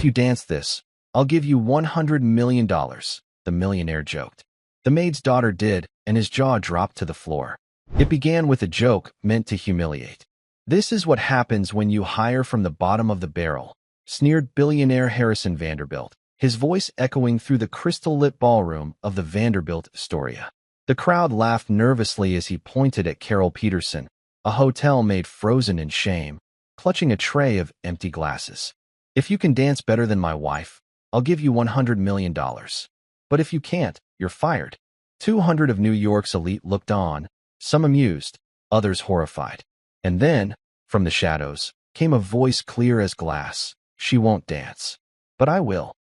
If you dance this, I'll give you $100 million, the millionaire joked. The maid's daughter did, and his jaw dropped to the floor. It began with a joke meant to humiliate. This is what happens when you hire from the bottom of the barrel, sneered billionaire Harrison Vanderbilt, his voice echoing through the crystal-lit ballroom of the Vanderbilt Astoria. The crowd laughed nervously as he pointed at Carol Peterson, a hotel maid frozen in shame, clutching a tray of empty glasses. If you can dance better than my wife, I'll give you $100 million. But if you can't, you're fired. 200 of New York's elite looked on, some amused, others horrified. And then, from the shadows, came a voice clear as glass. She won't dance. But I will.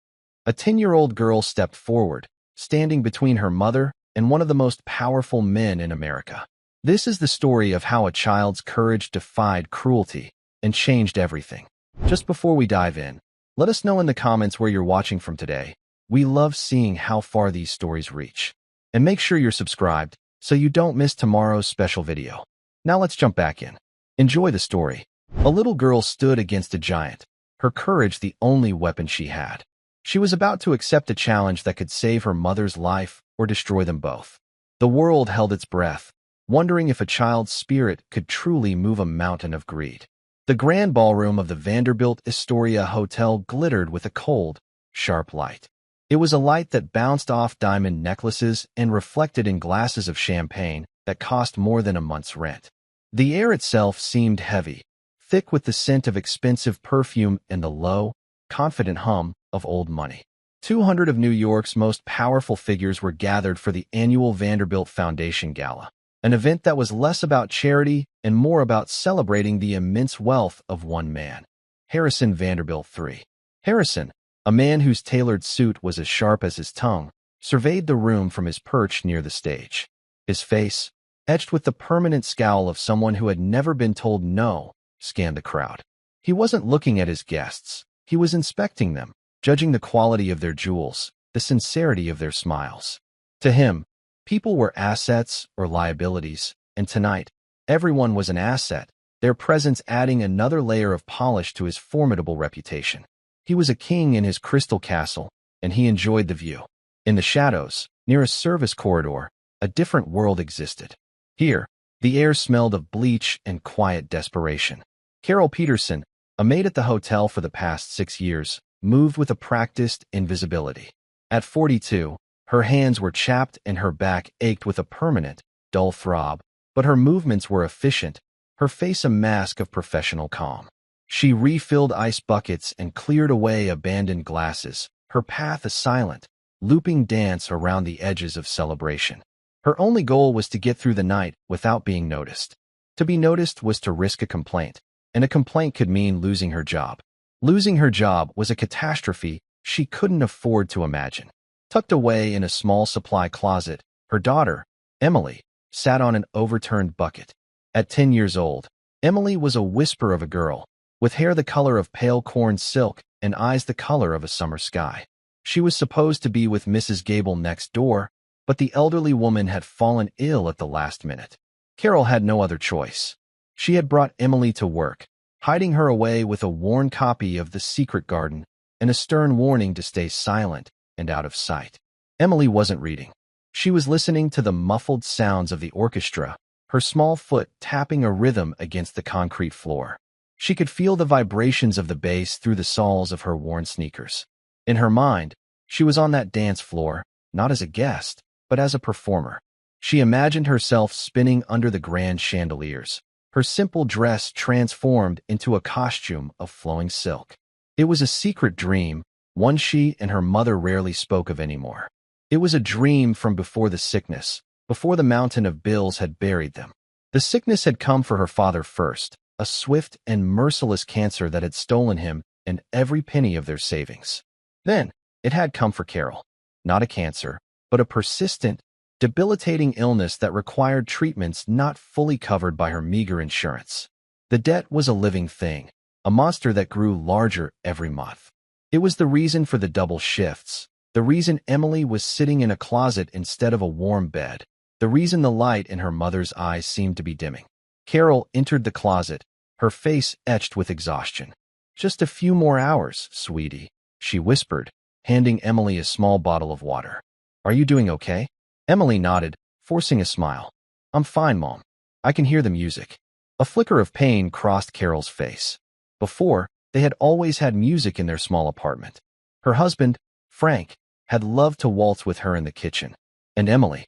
A 10-year-old girl stepped forward, standing between her mother and one of the most powerful men in America. This is the story of how a child's courage defied cruelty and changed everything. Just before we dive in, let us know in the comments where you're watching from today. We love seeing how far these stories reach. And make sure you're subscribed so you don't miss tomorrow's special video. Now let's jump back in. Enjoy the story. A little girl stood against a giant, her courage the only weapon she had. She was about to accept a challenge that could save her mother's life or destroy them both. The world held its breath, wondering if a child's spirit could truly move a mountain of greed. The grand ballroom of the Vanderbilt Astoria Hotel glittered with a cold, sharp light. It was a light that bounced off diamond necklaces and reflected in glasses of champagne that cost more than a month's rent. The air itself seemed heavy, thick with the scent of expensive perfume and the low, confident hum of old money. 200 of New York's most powerful figures were gathered for the annual Vanderbilt Foundation Gala, an event that was less about charity and more about celebrating the immense wealth of one man, Harrison Vanderbilt III. Harrison, a man whose tailored suit was as sharp as his tongue, surveyed the room from his perch near the stage. His face, etched with the permanent scowl of someone who had never been told no, scanned the crowd. He wasn't looking at his guests. He was inspecting them, judging the quality of their jewels, the sincerity of their smiles. To him, people were assets or liabilities, and tonight, everyone was an asset, their presence adding another layer of polish to his formidable reputation. He was a king in his crystal castle, and he enjoyed the view. In the shadows, near a service corridor, a different world existed. Here, the air smelled of bleach and quiet desperation. Carol Peterson, a maid at the hotel for the past 6 years, moved with a practiced invisibility. At 42, her hands were chapped and her back ached with a permanent, dull throb, but her movements were efficient, her face a mask of professional calm. She refilled ice buckets and cleared away abandoned glasses, her path a silent, looping dance around the edges of celebration. Her only goal was to get through the night without being noticed. To be noticed was to risk a complaint, and a complaint could mean losing her job. Losing her job was a catastrophe she couldn't afford to imagine. Tucked away in a small supply closet, her daughter, Emily, sat on an overturned bucket. At 10 years old, Emily was a whisper of a girl, with hair the color of pale corn silk and eyes the color of a summer sky. She was supposed to be with Mrs. Gable next door, but the elderly woman had fallen ill at the last minute. Carol had no other choice. She had brought Emily to work, hiding her away with a worn copy of The Secret Garden and a stern warning to stay silent and out of sight. Emily wasn't reading. She was listening to the muffled sounds of the orchestra, her small foot tapping a rhythm against the concrete floor. She could feel the vibrations of the bass through the soles of her worn sneakers. In her mind, she was on that dance floor, not as a guest, but as a performer. She imagined herself spinning under the grand chandeliers, her simple dress transformed into a costume of flowing silk. It was a secret dream, one she and her mother rarely spoke of anymore. It was a dream from before the sickness, before the mountain of bills had buried them. The sickness had come for her father first, a swift and merciless cancer that had stolen him and every penny of their savings. Then, it had come for Carol. Not a cancer, but a persistent, debilitating illness that required treatments not fully covered by her meager insurance. The debt was a living thing, a monster that grew larger every month. It was the reason for the double shifts, the reason Emily was sitting in a closet instead of a warm bed, the reason the light in her mother's eyes seemed to be dimming. Carol entered the closet, her face etched with exhaustion. "Just a few more hours, sweetie," she whispered, handing Emily a small bottle of water. Are you doing okay? Emily nodded, forcing a smile. I'm fine, Mom. I can hear the music. A flicker of pain crossed Carol's face. Before, they had always had music in their small apartment. Her husband, Frank, had loved to waltz with her in the kitchen. And Emily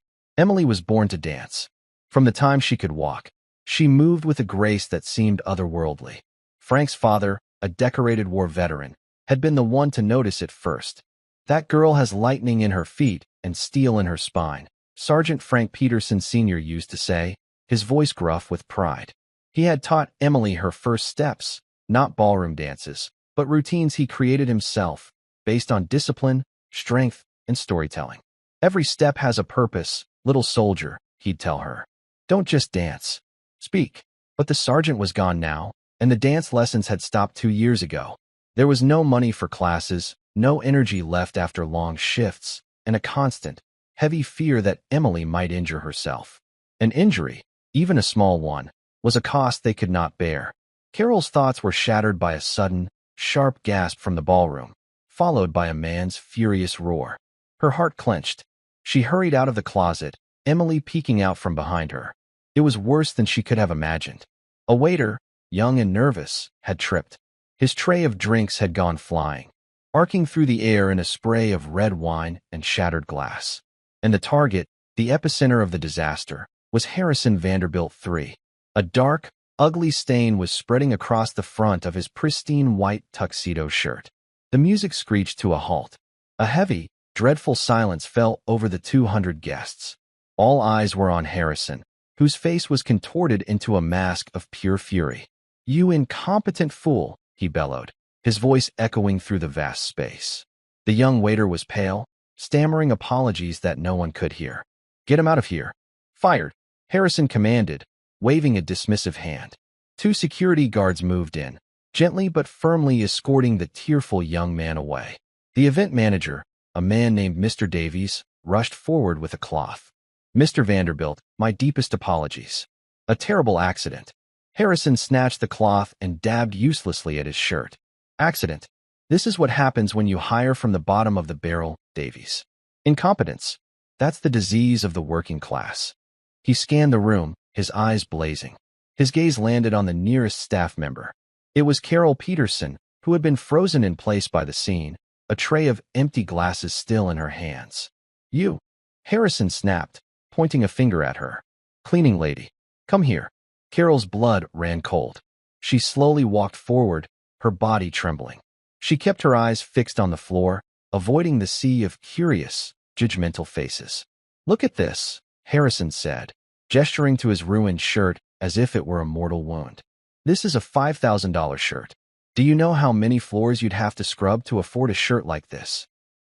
was born to dance. From the time she could walk, she moved with a grace that seemed otherworldly. Frank's father, a decorated war veteran, had been the one to notice it first. That girl has lightning in her feet and steel in her spine, Sergeant Frank Peterson Sr. used to say, his voice gruff with pride. He had taught Emily her first steps, not ballroom dances, but routines he created himself, based on discipline, strength, and storytelling. Every step has a purpose, little soldier, he'd tell her. Don't just dance. Speak. But the sergeant was gone now, and the dance lessons had stopped 2 years ago. There was no money for classes, no energy left after long shifts, and a constant, heavy fear that Emily might injure herself. An injury, even a small one, was a cost they could not bear. Carol's thoughts were shattered by a sudden, sharp gasp from the ballroom, followed by a man's furious roar. Her heart clenched. She hurried out of the closet, Emily peeking out from behind her. It was worse than she could have imagined. A waiter, young and nervous, had tripped. His tray of drinks had gone flying, arcing through the air in a spray of red wine and shattered glass. And the target, the epicenter of the disaster, was Harrison Vanderbilt III. A dark, ugly stain was spreading across the front of his pristine white tuxedo shirt. The music screeched to a halt. A heavy, dreadful silence fell over the 200 guests. All eyes were on Harrison, whose face was contorted into a mask of pure fury. You incompetent fool, he bellowed, his voice echoing through the vast space. The young waiter was pale, stammering apologies that no one could hear. Get him out of here. Fired, Harrison commanded, waving a dismissive hand. 2 security guards moved in, gently but firmly escorting the tearful young man away. The event manager, a man named Mr. Davies, rushed forward with a cloth. Mr. Vanderbilt, my deepest apologies. A terrible accident. Harrison snatched the cloth and dabbed uselessly at his shirt. Accident. This is what happens when you hire from the bottom of the barrel, Davies. Incompetence. That's the disease of the working class. He scanned the room, his eyes blazing. His gaze landed on the nearest staff member. It was Carol Peterson, who had been frozen in place by the scene, a tray of empty glasses still in her hands. You. Harrison snapped, pointing a finger at her. Cleaning lady. Come here. Carol's blood ran cold. She slowly walked forward, her body trembling. She kept her eyes fixed on the floor, avoiding the sea of curious, judgmental faces. Look at this, Harrison said, gesturing to his ruined shirt as if it were a mortal wound. This is a $5,000 shirt. Do you know how many floors you'd have to scrub to afford a shirt like this?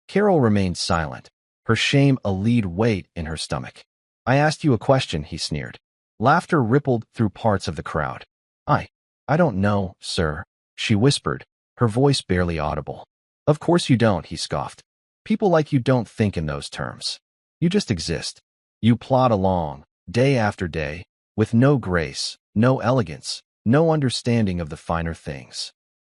Carol remained silent, her shame a lead weight in her stomach. I asked you a question, he sneered. Laughter rippled through parts of the crowd. I don't know, sir, she whispered, her voice barely audible. Of course you don't, he scoffed. People like you don't think in those terms. You just exist. You plod along, day after day, with no grace, no elegance, no understanding of the finer things.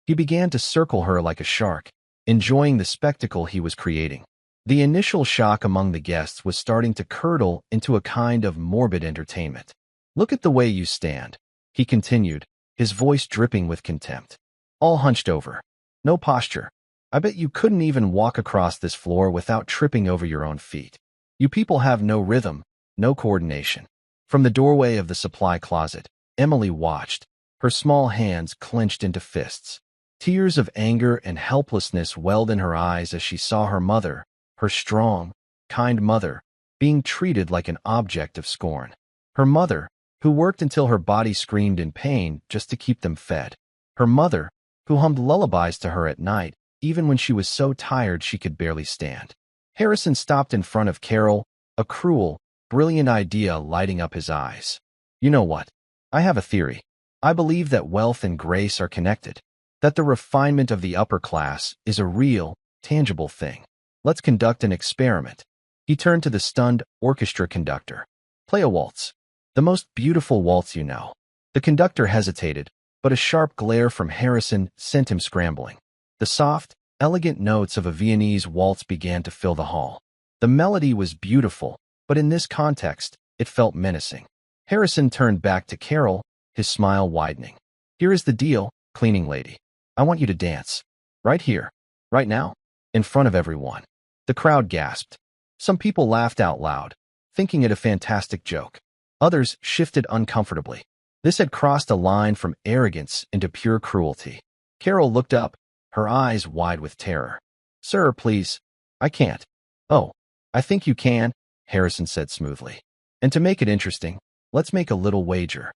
He began to circle her like a shark, enjoying the spectacle he was creating. The initial shock among the guests was starting to curdle into a kind of morbid entertainment. Look at the way you stand, he continued, his voice dripping with contempt. All hunched over. No posture. I bet you couldn't even walk across this floor without tripping over your own feet. You people have no rhythm, no coordination. From the doorway of the supply closet, Emily watched, her small hands clenched into fists. Tears of anger and helplessness welled in her eyes as she saw her mother, her strong, kind mother, being treated like an object of scorn. Her mother, who worked until her body screamed in pain just to keep them fed. Her mother, who hummed lullabies to her at night, even when she was so tired she could barely stand. Harrison stopped in front of Carol, a cruel, brilliant idea lighting up his eyes. You know what? I have a theory. I believe that wealth and grace are connected, that the refinement of the upper class is a real, tangible thing. Let's conduct an experiment. He turned to the stunned orchestra conductor. Play a waltz. The most beautiful waltz you know. The conductor hesitated, but a sharp glare from Harrison sent him scrambling. The soft, Elegant notes of a Viennese waltz began to fill the hall. The melody was beautiful, but in this context, it felt menacing. Harrison turned back to Carol, his smile widening. Here is the deal, cleaning lady. I want you to dance. Right here. Right now. In front of everyone. The crowd gasped. Some people laughed out loud, thinking it a fantastic joke. Others shifted uncomfortably. This had crossed a line from arrogance into pure cruelty. Carol looked up, her eyes wide with terror. Sir, please. I can't. Oh, I think you can, Harrison said smoothly. And to make it interesting, let's make a little wager.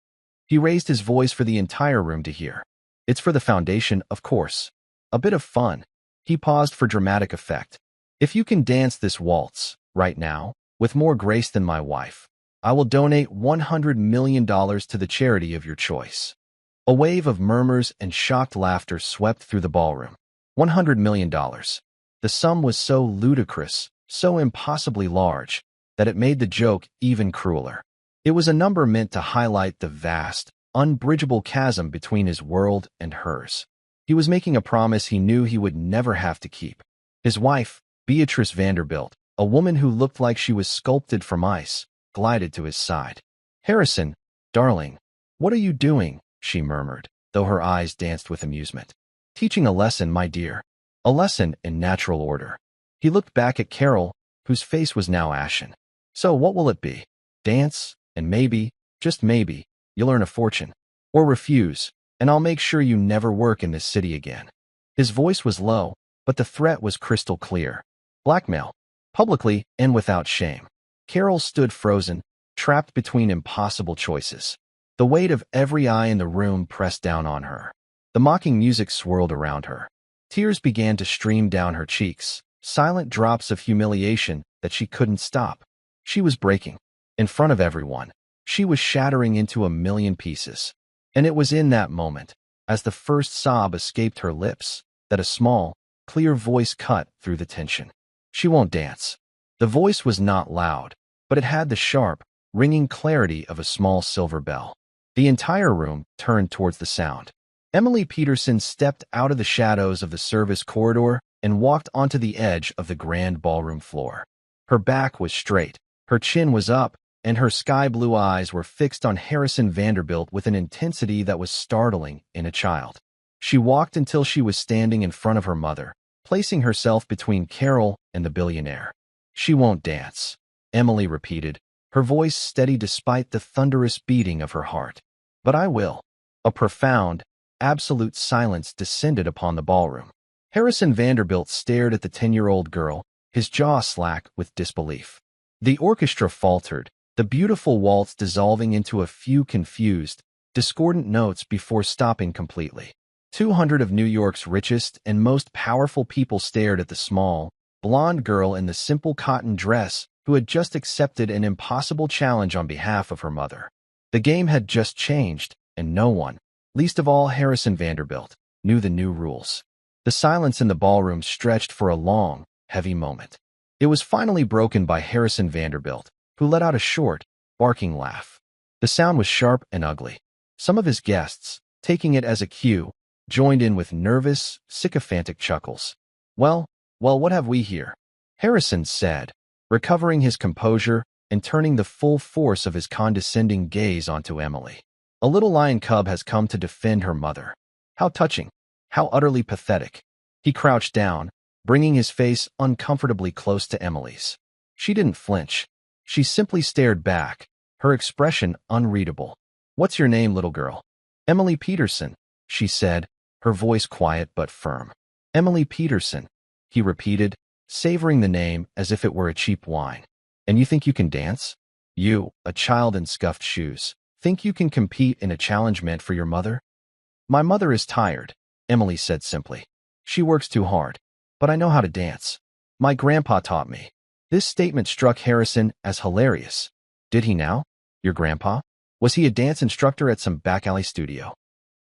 He raised his voice for the entire room to hear. It's for the foundation, of course. A bit of fun. He paused for dramatic effect. If you can dance this waltz, right now, with more grace than my wife, I will donate $100 million to the charity of your choice. A wave of murmurs and shocked laughter swept through the ballroom. $100 million. The sum was so ludicrous, so impossibly large, that it made the joke even crueler. It was a number meant to highlight the vast, unbridgeable chasm between his world and hers. He was making a promise he knew he would never have to keep. His wife, Beatrice Vanderbilt, a woman who looked like she was sculpted from ice, glided to his side. Harrison, darling, what are you doing? She murmured, though her eyes danced with amusement. Teaching a lesson, my dear. A lesson in natural order. He looked back at Carol, whose face was now ashen. So what will it be? Dance, and maybe, just maybe, you'll earn a fortune. Or refuse, and I'll make sure you never work in this city again. His voice was low, but the threat was crystal clear. Blackmail. Publicly and without shame. Carol stood frozen, trapped between impossible choices. The weight of every eye in the room pressed down on her. The mocking music swirled around her. Tears began to stream down her cheeks, silent drops of humiliation that she couldn't stop. She was breaking. In front of everyone, she was shattering into a million pieces. And it was in that moment, as the first sob escaped her lips, that a small, clear voice cut through the tension. She won't dance. The voice was not loud, but it had the sharp, ringing clarity of a small silver bell. The entire room turned towards the sound. Emily Peterson stepped out of the shadows of the service corridor and walked onto the edge of the grand ballroom floor. Her back was straight, her chin was up, and her sky-blue eyes were fixed on Harrison Vanderbilt with an intensity that was startling in a child. She walked until she was standing in front of her mother, placing herself between Carol and the billionaire. She won't dance, Emily repeated, her voice steady despite the thunderous beating of her heart. But I will. A profound, absolute silence descended upon the ballroom. Harrison Vanderbilt stared at the 10-year-old girl, his jaw slack with disbelief. The orchestra faltered, the beautiful waltz dissolving into a few confused, discordant notes before stopping completely. 200 of New York's richest and most powerful people stared at the small, blonde girl in the simple cotton dress who had just accepted an impossible challenge on behalf of her mother. The game had just changed, and no one, least of all Harrison Vanderbilt, knew the new rules. The silence in the ballroom stretched for a long, heavy moment. It was finally broken by Harrison Vanderbilt, who let out a short, barking laugh. The sound was sharp and ugly. Some of his guests, taking it as a cue, joined in with nervous, sycophantic chuckles. Well, what have we here? Harrison said, recovering his composure and turning the full force of his condescending gaze onto Emily. A little lion cub has come to defend her mother. How touching. How utterly pathetic. He crouched down, bringing his face uncomfortably close to Emily's. She didn't flinch. She simply stared back, her expression unreadable. What's your name, little girl? Emily Peterson, she said, her voice quiet but firm. Emily Peterson, he repeated, savoring the name as if it were a cheap wine. And you think you can dance? You, a child in scuffed shoes, think you can compete in a challenge meant for your mother? My mother is tired, Emily said simply. She works too hard. But I know how to dance. My grandpa taught me. This statement struck Harrison as hilarious. Did he now? Your grandpa? Was he a dance instructor at some back alley studio?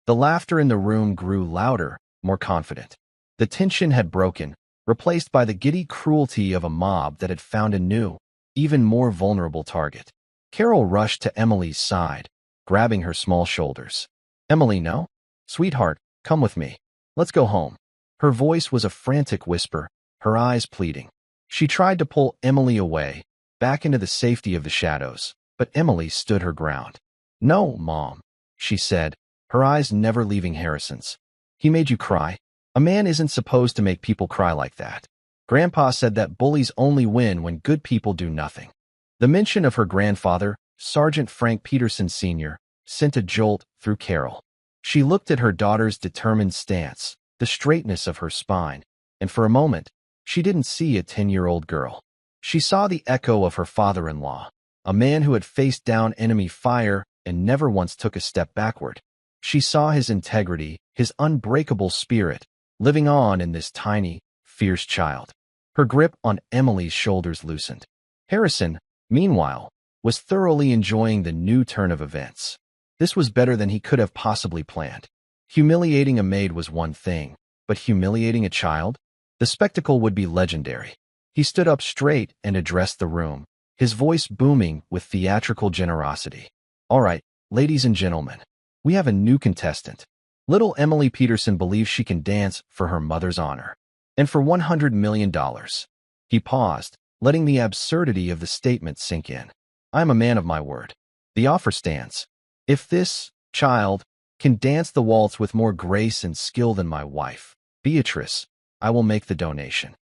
The laughter in the room grew louder, more confident. The tension had broken, replaced by the giddy cruelty of a mob that had found a new, even more vulnerable target. Carol rushed to Emily's side, grabbing her small shoulders. Emily, no? Sweetheart, come with me. Let's go home. Her voice was a frantic whisper, her eyes pleading. She tried to pull Emily away, back into the safety of the shadows, but Emily stood her ground. "No, Mom," she said, her eyes never leaving Harrison's. "He made you cry? A man isn't supposed to make people cry like that. Grandpa said that bullies only win when good people do nothing." The mention of her grandfather, Sergeant Frank Peterson Sr., sent a jolt through Carol. She looked at her daughter's determined stance, the straightness of her spine, and for a moment, she didn't see a 10-year-old girl. She saw the echo of her father-in-law, a man who had faced down enemy fire and never once took a step backward. She saw his integrity, his unbreakable spirit, living on in this tiny, fierce child. Her grip on Emily's shoulders loosened. Harrison, meanwhile, was thoroughly enjoying the new turn of events. This was better than he could have possibly planned. Humiliating a maid was one thing, but humiliating a child? The spectacle would be legendary. He stood up straight and addressed the room, his voice booming with theatrical generosity. "All right, ladies and gentlemen, we have a new contestant. Little Emily Peterson believes she can dance for her mother's honor. And for $100 million. He paused, letting the absurdity of the statement sink in. "I am a man of my word. The offer stands. If this child can dance the waltz with more grace and skill than my wife, Beatrice, I will make the donation."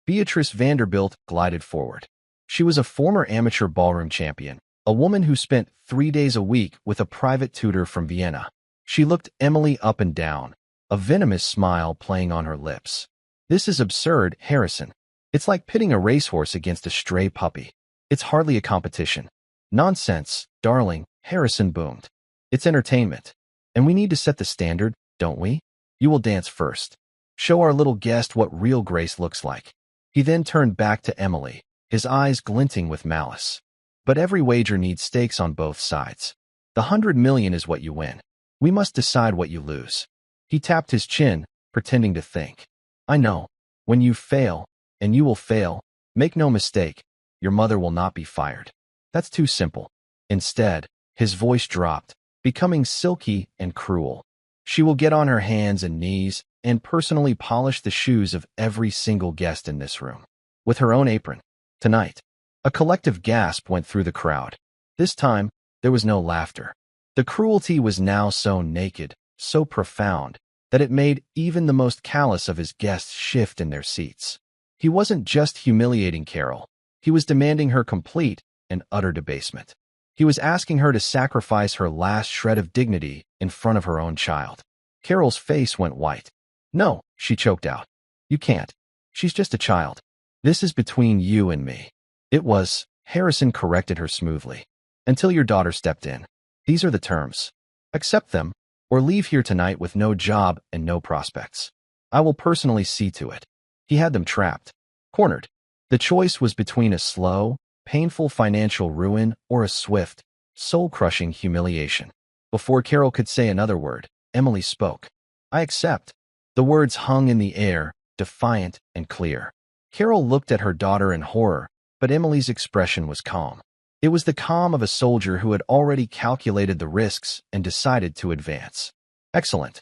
Beatrice Vanderbilt glided forward. She was a former amateur ballroom champion, a woman who spent 3 days a week with a private tutor from Vienna. She looked Emily up and down, a venomous smile playing on her lips. "This is absurd, Harrison. It's like pitting a racehorse against a stray puppy. It's hardly a competition." "Nonsense, darling," Harrison boomed. "It's entertainment. And we need to set the standard, don't we? You will dance first. Show our little guest what real grace looks like." He then turned back to Emily, his eyes glinting with malice. "But every wager needs stakes on both sides. The $100 million is what you win. We must decide what you lose." He tapped his chin, pretending to think. "I know. When you fail, and you will fail, make no mistake, your mother will not be fired. That's too simple." Instead, his voice dropped, becoming silky and cruel. "She will get on her hands and knees and personally polish the shoes of every single guest in this room. With her own apron. Tonight." A collective gasp went through the crowd. This time, there was no laughter. The cruelty was now so naked, so profound, that it made even the most callous of his guests shift in their seats. He wasn't just humiliating Carol. He was demanding her complete and utter debasement. He was asking her to sacrifice her last shred of dignity in front of her own child. Carol's face went white. "No," she choked out. "You can't. She's just a child. This is between you and me." "It was," Harrison corrected her smoothly. "Until your daughter stepped in. These are the terms. Accept them, or leave here tonight with no job and no prospects. I will personally see to it." He had them trapped, cornered. The choice was between a slow, painful financial ruin or a swift, soul-crushing humiliation. Before Carol could say another word, Emily spoke. "I accept." The words hung in the air, defiant and clear. Carol looked at her daughter in horror, but Emily's expression was calm. It was the calm of a soldier who had already calculated the risks and decided to advance. "Excellent."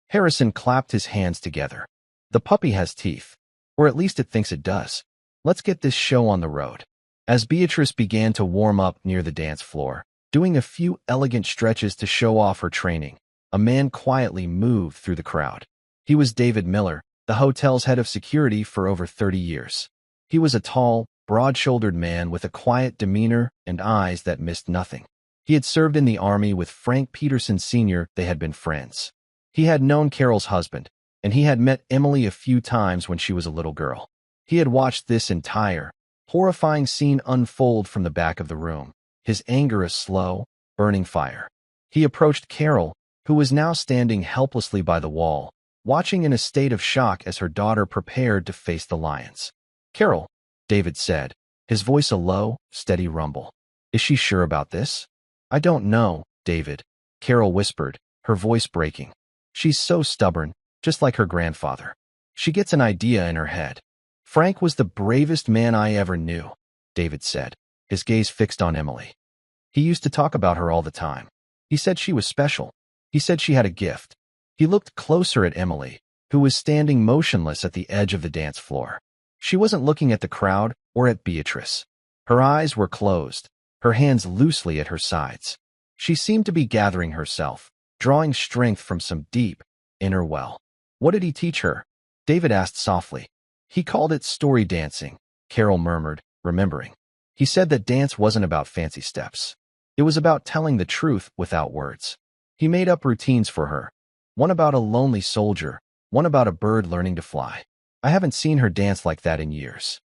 Harrison clapped his hands together. "The puppy has teeth. Or at least it thinks it does. Let's get this show on the road." As Beatrice began to warm up near the dance floor, doing a few elegant stretches to show off her training, a man quietly moved through the crowd. He was David Miller, the hotel's head of security for over 30 years. He was a tall, broad-shouldered man with a quiet demeanor and eyes that missed nothing. He had served in the army with Frank Peterson Sr. They had been friends. He had known Carol's husband, and he had met Emily a few times when she was a little girl. He had watched this entire, horrifying scene unfold from the back of the room, his anger a slow, burning fire. He approached Carol, who was now standing helplessly by the wall, watching in a state of shock as her daughter prepared to face the lions. "Carol," David said, his voice a low, steady rumble. "Is she sure about this?" "I don't know, David," Carol whispered, her voice breaking. "She's so stubborn, just like her grandfather. She gets an idea in her head." "Frank was the bravest man I ever knew," David said, his gaze fixed on Emily. "He used to talk about her all the time. He said she was special. He said she had a gift." He looked closer at Emily, who was standing motionless at the edge of the dance floor. She wasn't looking at the crowd or at Beatrice. Her eyes were closed, her hands loosely at her sides. She seemed to be gathering herself, drawing strength from some deep, inner well. What did he teach her? David asked softly. He called it story dancing, Carol murmured, remembering. He said that dance wasn't about fancy steps. It was about telling the truth without words. He made up routines for her. One about a lonely soldier, one about a bird learning to fly. I haven't seen her dance like that in years.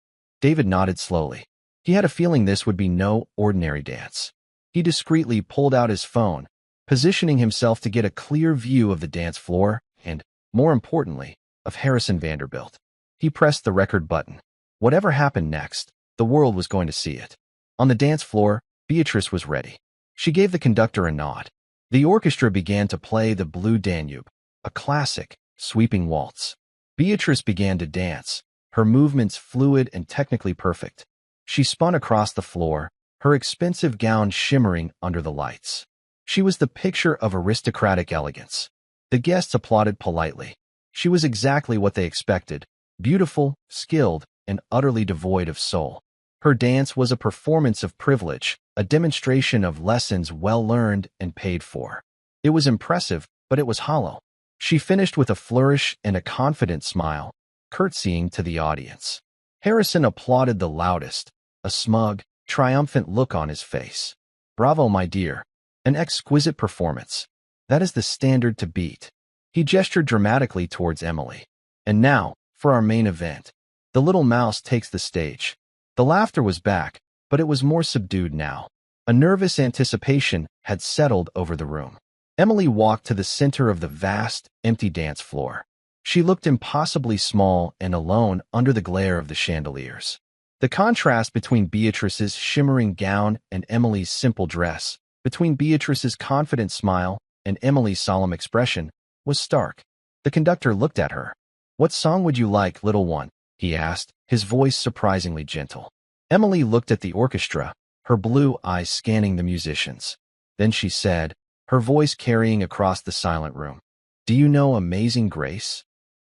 David nodded slowly. He had a feeling this would be no ordinary dance. He discreetly pulled out his phone, positioning himself to get a clear view of the dance floor and, more importantly, of Harrison Vanderbilt. He pressed the record button. Whatever happened next, the world was going to see it. On the dance floor, Beatrice was ready. She gave the conductor a nod. The orchestra began to play the Blue Danube, a classic, sweeping waltz. Beatrice began to dance, her movements fluid and technically perfect. She spun across the floor, her expensive gown shimmering under the lights. She was the picture of aristocratic elegance. The guests applauded politely. She was exactly what they expected, beautiful, skilled, and utterly devoid of soul. Her dance was a performance of privilege, a demonstration of lessons well learned and paid for. It was impressive, but it was hollow. She finished with a flourish and a confident smile, curtsying to the audience. Harrison applauded the loudest, a smug, triumphant look on his face. Bravo, my dear. An exquisite performance. That is the standard to beat. He gestured dramatically towards Emily. And now, for our main event. The little mouse takes the stage. The laughter was back, but it was more subdued now. A nervous anticipation had settled over the room. Emily walked to the center of the vast, empty dance floor. She looked impossibly small and alone under the glare of the chandeliers. The contrast between Beatrice's shimmering gown and Emily's simple dress, between Beatrice's confident smile and Emily's solemn expression, was stark. The conductor looked at her. "What song would you like, little one?" he asked, his voice surprisingly gentle. Emily looked at the orchestra, her blue eyes scanning the musicians. Then she said, her voice carrying across the silent room, "Do you know Amazing Grace?"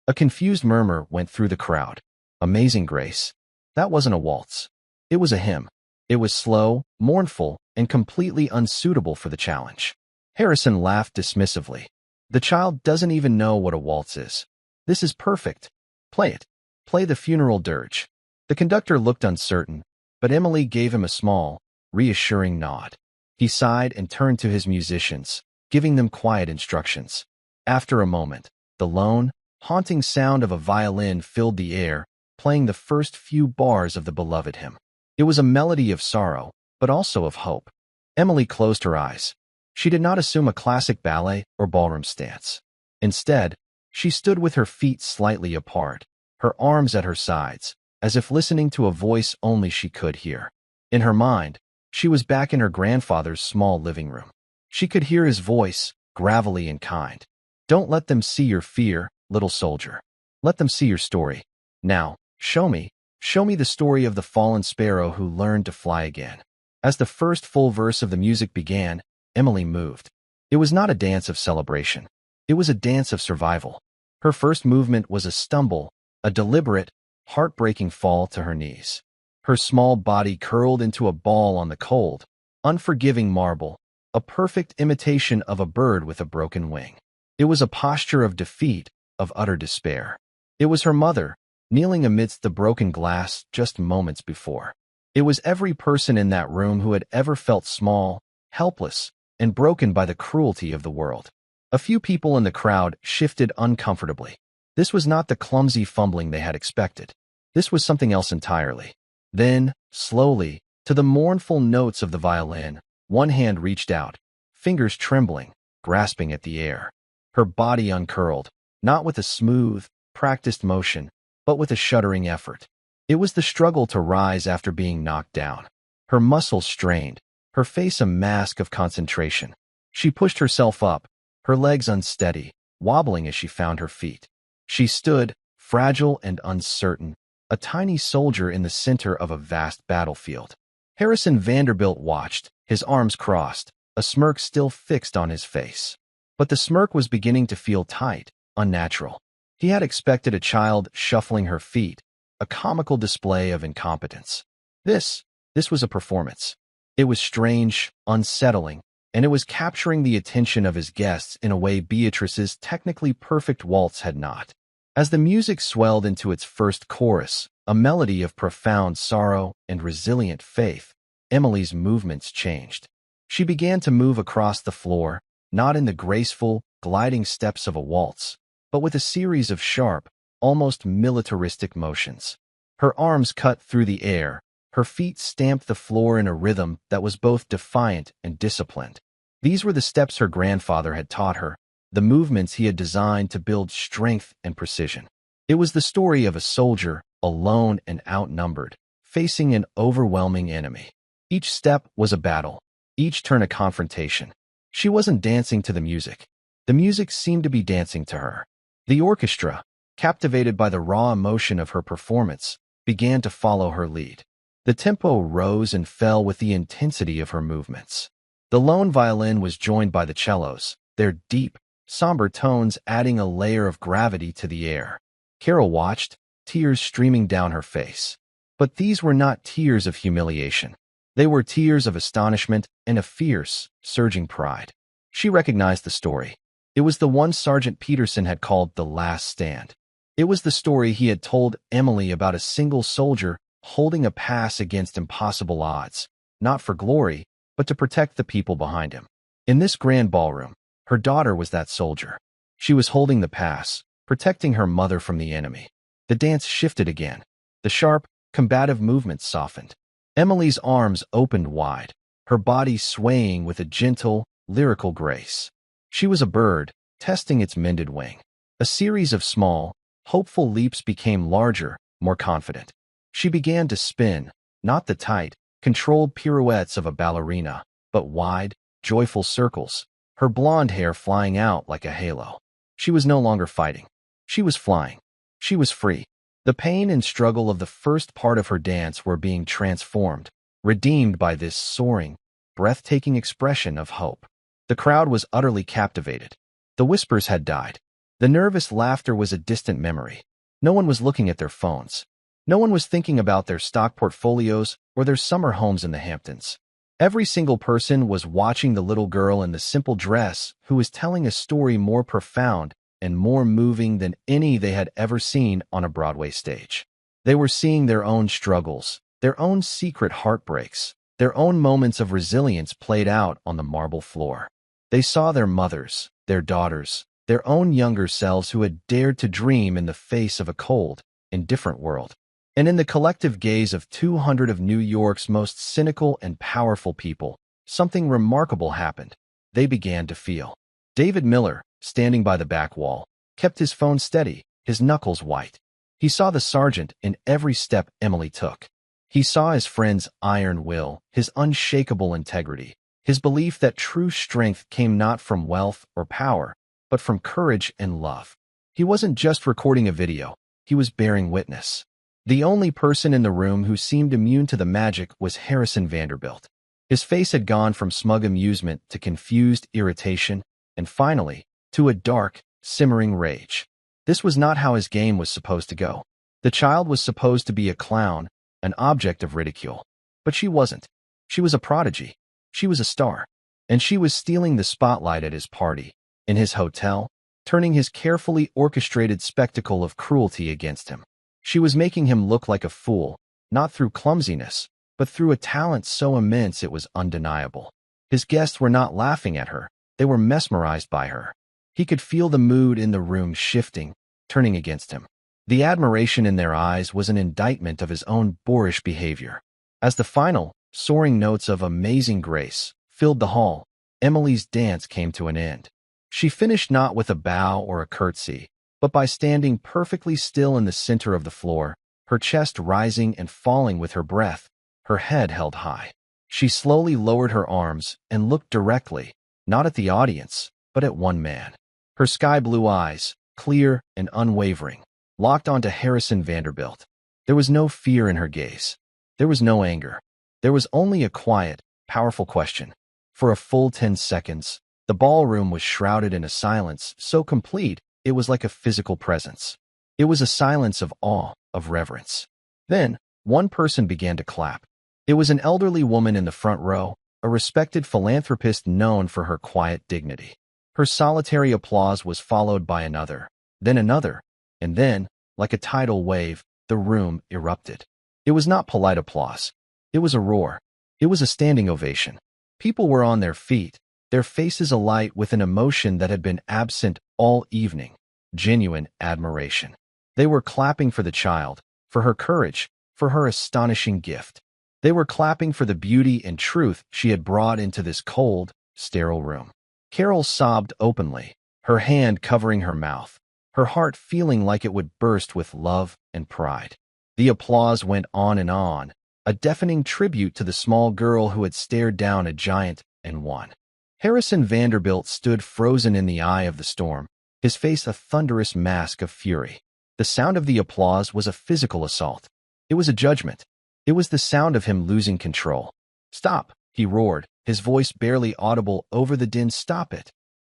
A confused murmur went through the crowd. Amazing Grace? That wasn't a waltz. It was a hymn. It was slow, mournful, and completely unsuitable for the challenge. Harrison laughed dismissively. The child doesn't even know what a waltz is. This is perfect. Play it. Play the funeral dirge. The conductor looked uncertain, but Emily gave him a small, reassuring nod. He sighed and turned to his musicians, giving them quiet instructions. After a moment, the lone, haunting sound of a violin filled the air, playing the first few bars of the beloved hymn. It was a melody of sorrow, but also of hope. Emily closed her eyes. She did not assume a classic ballet or ballroom stance. Instead, she stood with her feet slightly apart, her arms at her sides, as if listening to a voice only she could hear. In her mind, she was back in her grandfather's small living room. She could hear his voice, gravelly and kind. "Don't let them see your fear, little soldier. Let them see your story. Now, show me the story of the fallen sparrow who learned to fly again." As the first full verse of the music began, Emily moved. It was not a dance of celebration. It was a dance of survival. Her first movement was a stumble, a deliberate, heartbreaking fall to her knees. Her small body curled into a ball on the cold, unforgiving marble, a perfect imitation of a bird with a broken wing. It was a posture of defeat, of utter despair. It was her mother, kneeling amidst the broken glass just moments before. It was every person in that room who had ever felt small, helpless, and broken by the cruelty of the world. A few people in the crowd shifted uncomfortably. This was not the clumsy fumbling they had expected. This was something else entirely. Then, slowly, to the mournful notes of the violin, one hand reached out, fingers trembling, grasping at the air. Her body uncurled, not with a smooth, practiced motion, but with a shuddering effort. It was the struggle to rise after being knocked down. Her muscles strained, her face a mask of concentration. She pushed herself up, her legs unsteady, wobbling as she found her feet. She stood, fragile and uncertain, a tiny soldier in the center of a vast battlefield. Harrison Vanderbilt watched, his arms crossed, a smirk still fixed on his face. But the smirk was beginning to feel tight, unnatural. He had expected a child shuffling her feet, a comical display of incompetence. This was a performance. It was strange, unsettling, and it was capturing the attention of his guests in a way Beatrice's technically perfect waltz had not. As the music swelled into its first chorus, a melody of profound sorrow and resilient faith, Emily's movements changed. She began to move across the floor, not in the graceful, gliding steps of a waltz, but with a series of sharp, almost militaristic motions. Her arms cut through the air, her feet stamped the floor in a rhythm that was both defiant and disciplined. These were the steps her grandfather had taught her, the movements he had designed to build strength and precision. It was the story of a soldier, alone and outnumbered, facing an overwhelming enemy. Each step was a battle, each turn a confrontation. She wasn't dancing to the music. The music seemed to be dancing to her. The orchestra, captivated by the raw emotion of her performance, began to follow her lead. The tempo rose and fell with the intensity of her movements. The lone violin was joined by the cellos, their deep, somber tones adding a layer of gravity to the air. Carol watched, tears streaming down her face. But these were not tears of humiliation. They were tears of astonishment and a fierce, surging pride. She recognized the story. It was the one Sergeant Peterson had called The Last Stand. It was the story he had told Emily about a single soldier holding a pass against impossible odds, not for glory, but to protect the people behind him. In this grand ballroom, her daughter was that soldier. She was holding the pass, protecting her mother from the enemy. The dance shifted again. The sharp, combative movements softened. Emily's arms opened wide, her body swaying with a gentle, lyrical grace. She was a bird, testing its mended wing. A series of small, hopeful leaps became larger, more confident. She began to spin, not the tight, controlled pirouettes of a ballerina, but wide, joyful circles, her blonde hair flying out like a halo. She was no longer fighting. She was flying. She was free. The pain and struggle of the first part of her dance were being transformed, redeemed by this soaring, breathtaking expression of hope. The crowd was utterly captivated. The whispers had died. The nervous laughter was a distant memory. No one was looking at their phones. No one was thinking about their stock portfolios or their summer homes in the Hamptons. Every single person was watching the little girl in the simple dress who was telling a story more profound and more moving than any they had ever seen on a Broadway stage. They were seeing their own struggles, their own secret heartbreaks, their own moments of resilience played out on the marble floor. They saw their mothers, their daughters, their own younger selves who had dared to dream in the face of a cold, indifferent world. And in the collective gaze of 200 of New York's most cynical and powerful people, something remarkable happened. They began to feel. David Miller, standing by the back wall, kept his phone steady, his knuckles white. He saw the sergeant in every step Emily took. He saw his friend's iron will, his unshakable integrity, his belief that true strength came not from wealth or power, but from courage and love. He wasn't just recording a video, he was bearing witness. The only person in the room who seemed immune to the magic was Harrison Vanderbilt. His face had gone from smug amusement to confused irritation, and finally, to a dark, simmering rage. This was not how his game was supposed to go. The child was supposed to be a clown, an object of ridicule. But she wasn't. She was a prodigy. She was a star. And she was stealing the spotlight at his party, in his hotel, turning his carefully orchestrated spectacle of cruelty against him. She was making him look like a fool, not through clumsiness, but through a talent so immense it was undeniable. His guests were not laughing at her, they were mesmerized by her. He could feel the mood in the room shifting, turning against him. The admiration in their eyes was an indictment of his own boorish behavior. As the final, soaring notes of Amazing Grace filled the hall, Emily's dance came to an end. She finished not with a bow or a curtsy, but by standing perfectly still in the center of the floor, her chest rising and falling with her breath, her head held high. She slowly lowered her arms and looked directly, not at the audience, but at one man. Her sky-blue eyes, clear and unwavering, locked onto Harrison Vanderbilt. There was no fear in her gaze. There was no anger. There was only a quiet, powerful question. For a full 10 seconds, the ballroom was shrouded in a silence so complete it was like a physical presence. It was a silence of awe, of reverence. Then, one person began to clap. It was an elderly woman in the front row, a respected philanthropist known for her quiet dignity. Her solitary applause was followed by another, and then, like a tidal wave, the room erupted. It was not polite applause. It was a roar. It was a standing ovation. People were on their feet, their faces alight with an emotion that had been absent all evening, genuine admiration. They were clapping for the child, for her courage, for her astonishing gift. They were clapping for the beauty and truth she had brought into this cold, sterile room. Carol sobbed openly, her hand covering her mouth, her heart feeling like it would burst with love and pride. The applause went on, a deafening tribute to the small girl who had stared down a giant and won. Harrison Vanderbilt stood frozen in the eye of the storm, his face a thunderous mask of fury. The sound of the applause was a physical assault. It was a judgment. It was the sound of him losing control. "Stop," he roared, his voice barely audible over the din. "Stop it."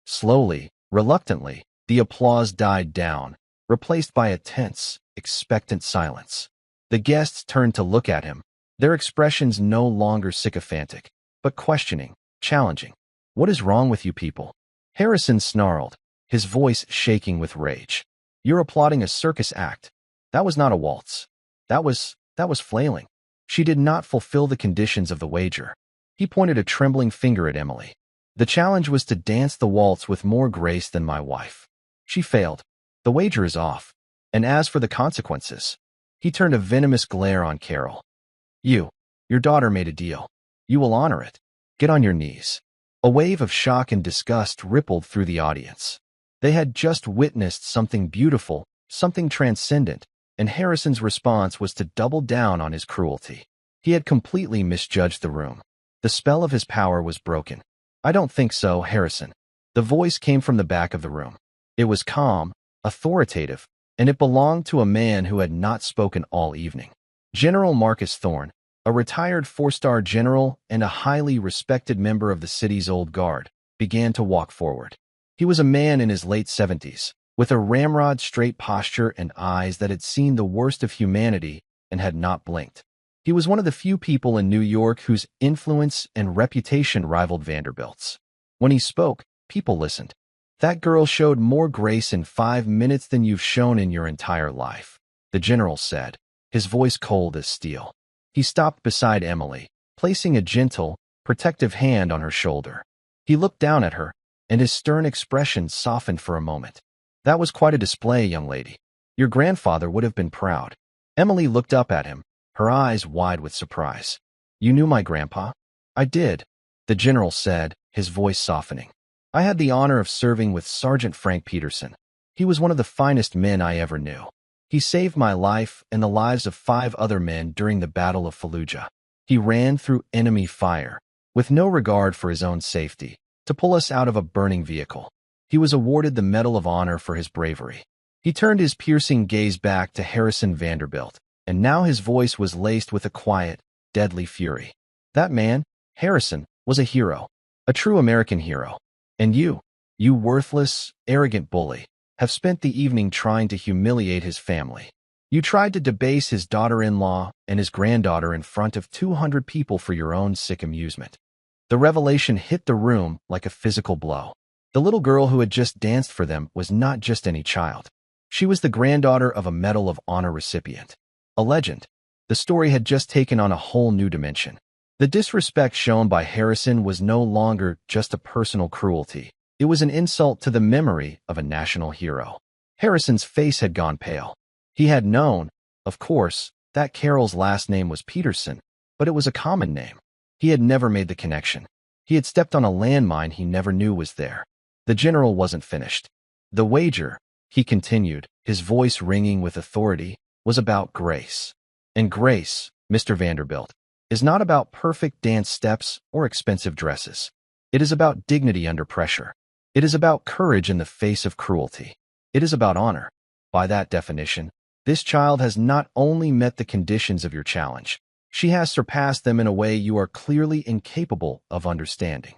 Slowly, reluctantly, the applause died down, replaced by a tense, expectant silence. The guests turned to look at him, their expressions no longer sycophantic, but questioning, challenging. "What is wrong with you people?" Harrison snarled, his voice shaking with rage. "You're applauding a circus act. That was not a waltz. That was flailing. She did not fulfill the conditions of the wager." He pointed a trembling finger at Emily. "The challenge was to dance the waltz with more grace than my wife. She failed. The wager is off. And as for the consequences," he turned a venomous glare on Carol. Your daughter made a deal. You will honor it. Get on your knees." A wave of shock and disgust rippled through the audience. They had just witnessed something beautiful, something transcendent, and Harrison's response was to double down on his cruelty. He had completely misjudged the room. The spell of his power was broken. "I don't think so, Harrison." The voice came from the back of the room. It was calm, authoritative, and it belonged to a man who had not spoken all evening. General Marcus Thorne, a retired four-star general and a highly respected member of the city's old guard, began to walk forward. He was a man in his late 70s, with a ramrod-straight posture and eyes that had seen the worst of humanity and had not blinked. He was one of the few people in New York whose influence and reputation rivaled Vanderbilt's. When he spoke, people listened. "That girl showed more grace in 5 minutes than you've shown in your entire life," the general said, his voice cold as steel. He stopped beside Emily, placing a gentle, protective hand on her shoulder. He looked down at her, and his stern expression softened for a moment. "That was quite a display, young lady. Your grandfather would have been proud." Emily looked up at him, her eyes wide with surprise. "You knew my grandpa?" "I did," the general said, his voice softening. "I had the honor of serving with Sergeant Frank Peterson. He was one of the finest men I ever knew. He saved my life and the lives of 5 other men during the Battle of Fallujah. He ran through enemy fire, with no regard for his own safety, to pull us out of a burning vehicle. He was awarded the Medal of Honor for his bravery." He turned his piercing gaze back to Harrison Vanderbilt, and now his voice was laced with a quiet, deadly fury. "That man, Harrison, was a hero, a true American hero. And you worthless, arrogant bully, have spent the evening trying to humiliate his family. You tried to debase his daughter-in-law and his granddaughter in front of 200 people for your own sick amusement." The revelation hit the room like a physical blow. The little girl who had just danced for them was not just any child. She was the granddaughter of a Medal of Honor recipient. A legend. The story had just taken on a whole new dimension. The disrespect shown by Harrison was no longer just a personal cruelty. It was an insult to the memory of a national hero. Harrison's face had gone pale. He had known, of course, that Carol's last name was Peterson, but it was a common name. He had never made the connection. He had stepped on a landmine he never knew was there. The general wasn't finished. "The wager," he continued, his voice ringing with authority, "was about grace. And grace, Mr. Vanderbilt, is not about perfect dance steps or expensive dresses. It is about dignity under pressure. It is about courage in the face of cruelty. It is about honor. By that definition, this child has not only met the conditions of your challenge, she has surpassed them in a way you are clearly incapable of understanding."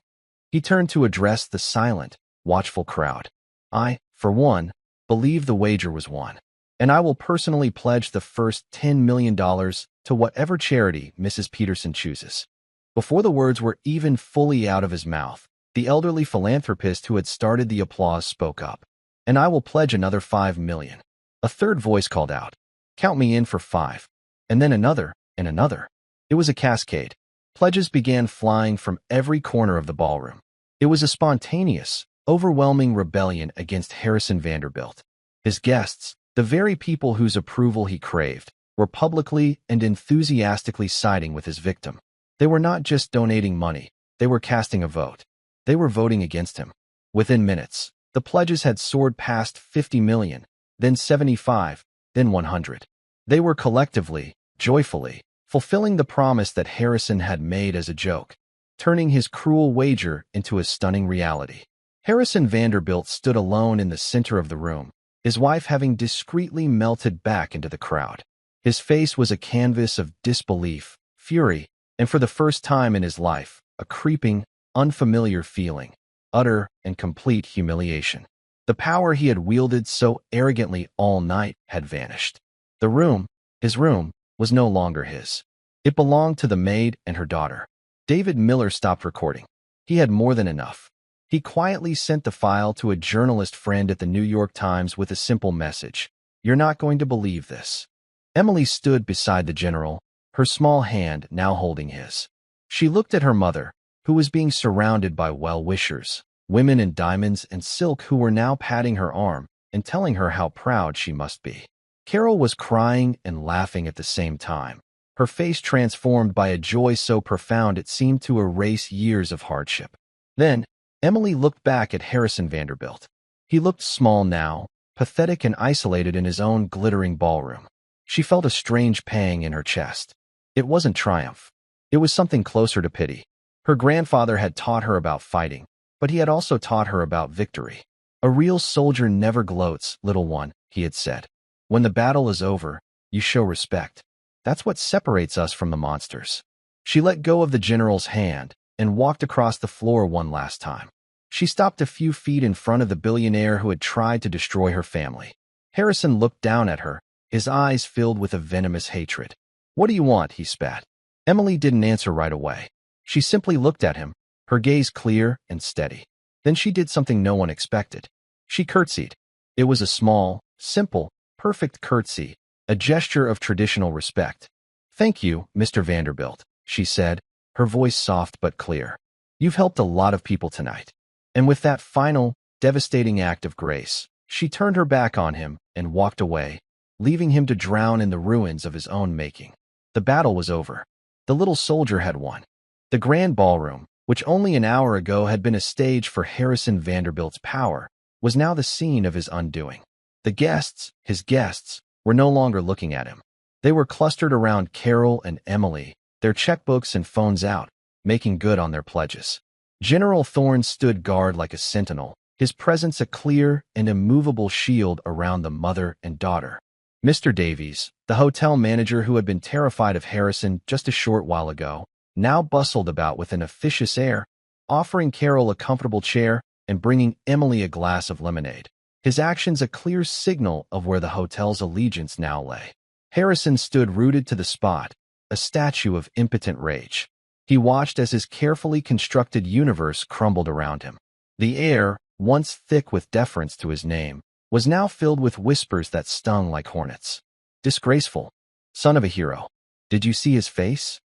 He turned to address the silent, watchful crowd. "I, for one, believe the wager was won. And I will personally pledge the first $10 million to whatever charity Mrs. Peterson chooses. Before the words were even fully out of his mouth, the elderly philanthropist who had started the applause spoke up. And I will pledge another $5 million. A third voice called out, count me in for 5. And then another, and another. It was a cascade. Pledges began flying from every corner of the ballroom. It was a spontaneous, overwhelming rebellion against Harrison Vanderbilt. His guests, the very people whose approval he craved, were publicly and enthusiastically siding with his victim. They were not just donating money, they were casting a vote. They were voting against him. Within minutes, the pledges had soared past 50 million, then 75, then 100. They were collectively, joyfully, fulfilling the promise that Harrison had made as a joke, turning his cruel wager into a stunning reality. Harrison Vanderbilt stood alone in the center of the room, his wife having discreetly melted back into the crowd. His face was a canvas of disbelief, fury, and for the first time in his life, a creeping, unfamiliar feeling, utter and complete humiliation. The power he had wielded so arrogantly all night had vanished. The room, his room, was no longer his. It belonged to the maid and her daughter. David Miller stopped recording. He had more than enough. He quietly sent the file to a journalist friend at the New York Times with a simple message. You're not going to believe this. Emily stood beside the general, her small hand now holding his. She looked at her mother, who was being surrounded by well-wishers, women in diamonds and silk who were now patting her arm and telling her how proud she must be. Carol was crying and laughing at the same time, her face transformed by a joy so profound it seemed to erase years of hardship. Then, Emily looked back at Harrison Vanderbilt. He looked small now, pathetic and isolated in his own glittering ballroom. She felt a strange pang in her chest. It wasn't triumph. It was something closer to pity. Her grandfather had taught her about fighting, but he had also taught her about victory. A real soldier never gloats, little one, he had said. When the battle is over, you show respect. That's what separates us from the monsters. She let go of the general's hand and walked across the floor one last time. She stopped a few feet in front of the billionaire who had tried to destroy her family. Harrison looked down at her, his eyes filled with a venomous hatred. What do you want? He spat. Emily didn't answer right away. She simply looked at him, her gaze clear and steady. Then she did something no one expected. She curtsied. It was a small, simple, perfect curtsy, a gesture of traditional respect. Thank you, Mr. Vanderbilt, she said, her voice soft but clear. You've helped a lot of people tonight. And with that final, devastating act of grace, she turned her back on him and walked away, leaving him to drown in the ruins of his own making. The battle was over. The little soldier had won. The grand ballroom, which only an hour ago had been a stage for Harrison Vanderbilt's power, was now the scene of his undoing. The guests, his guests, were no longer looking at him. They were clustered around Carol and Emily, their checkbooks and phones out, making good on their pledges. General Thorne stood guard like a sentinel, his presence a clear and immovable shield around the mother and daughter. Mr. Davies, the hotel manager who had been terrified of Harrison just a short while ago, now bustled about with an officious air, offering Carol a comfortable chair and bringing Emily a glass of lemonade. His actions a clear signal of where the hotel's allegiance now lay. Harrison stood rooted to the spot, a statue of impotent rage. He watched as his carefully constructed universe crumbled around him. The air, once thick with deference to his name, was now filled with whispers that stung like hornets. Disgraceful. Son of a hero. Did you see his face?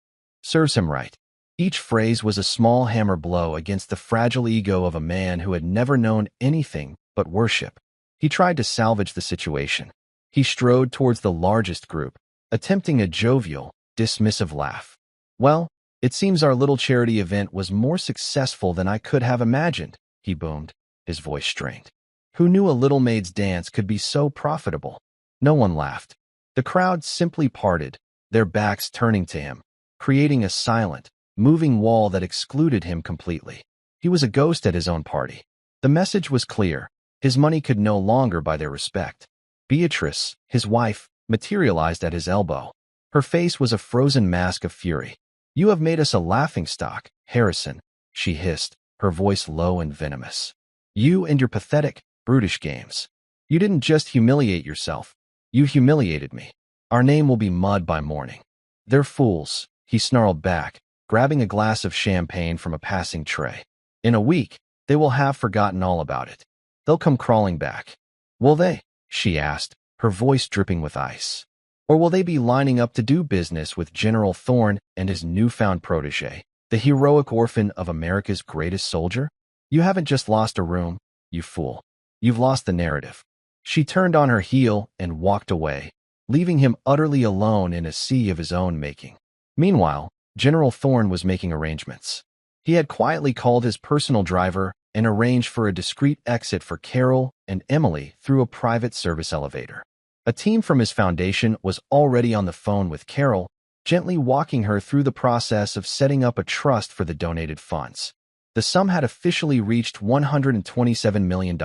Serves him right. Each phrase was a small hammer blow against the fragile ego of a man who had never known anything but worship. He tried to salvage the situation. He strode towards the largest group, attempting a jovial, dismissive laugh. Well, it seems our little charity event was more successful than I could have imagined, he boomed, his voice strained. Who knew a little maid's dance could be so profitable? No one laughed. The crowd simply parted, their backs turning to him, creating a silent, moving wall that excluded him completely. He was a ghost at his own party. The message was clear. His money could no longer buy their respect. Beatrice, his wife, materialized at his elbow. Her face was a frozen mask of fury. You have made us a laughingstock, Harrison, she hissed, her voice low and venomous. You and your pathetic, brutish games. You didn't just humiliate yourself. You humiliated me. Our name will be mud by morning." "They're fools," he snarled back, grabbing a glass of champagne from a passing tray. "In a week, they will have forgotten all about it. They'll come crawling back." "Will they?" she asked, her voice dripping with ice. "Or will they be lining up to do business with General Thorne and his newfound protege, the heroic orphan of America's greatest soldier? You haven't just lost a room, you fool. You've lost the narrative." She turned on her heel and walked away, leaving him utterly alone in a sea of his own making. Meanwhile, General Thorne was making arrangements. He had quietly called his personal driver and arranged for a discreet exit for Carol and Emily through a private service elevator. A team from his foundation was already on the phone with Carol, gently walking her through the process of setting up a trust for the donated funds. The sum had officially reached $127 million.